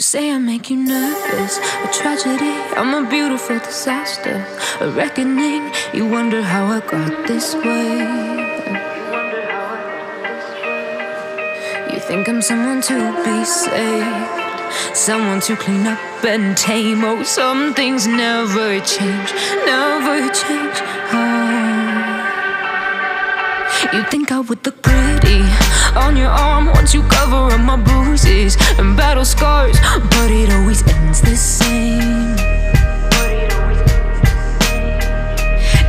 say I make you nervous, a tragedy, I'm a beautiful disaster, a reckoning, you wonder how I got this way. You think I'm someone to be saved, someone to clean up and tame. Oh, some things never change, never change. You think I would look pretty on your arm once you cover up my bruises and battle scars, but it always ends the same.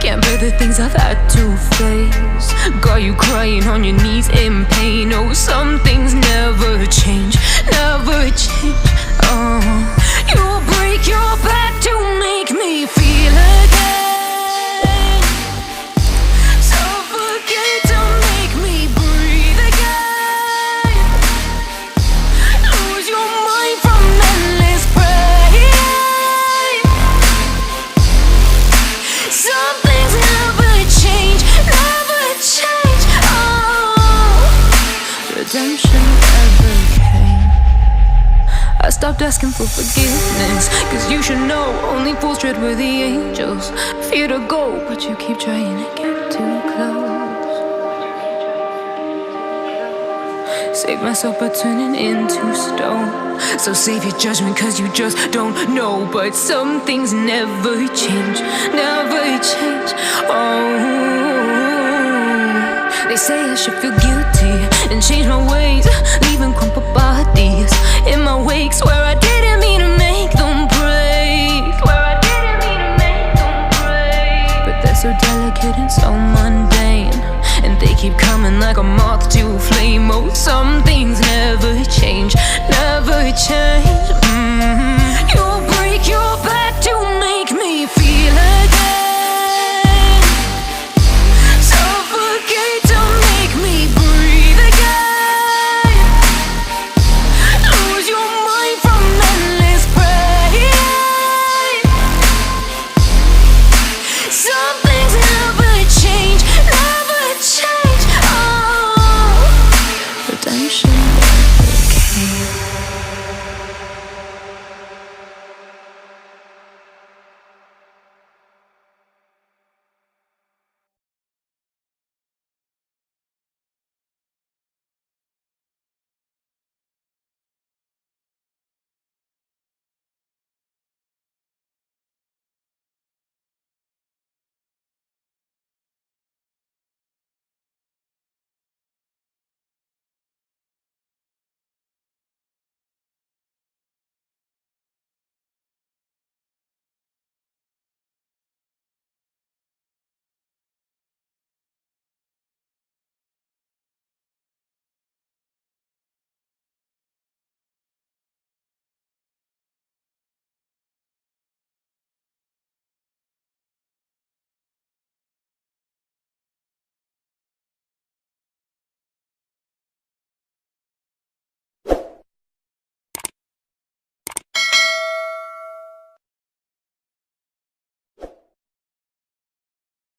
Can't bear the things I've had to face, got you crying on your knees in pain. Oh, some things never change, never change. You'll break your back to make me feel again. Redemption never came. I stopped asking for forgiveness, cause you should know only fools tread where the angels fear to go, but you keep trying to get too close. Save myself by turning into stone, so save your judgment cause you just don't know. But some things never change, never change. They say I should feel guilty and change my ways, leaving crumpled bodies in my wake. Swear I didn't mean to make them break, but they're so delicate and so mundane, and they keep coming like a moth to a flame. Oh, some things never change, never change.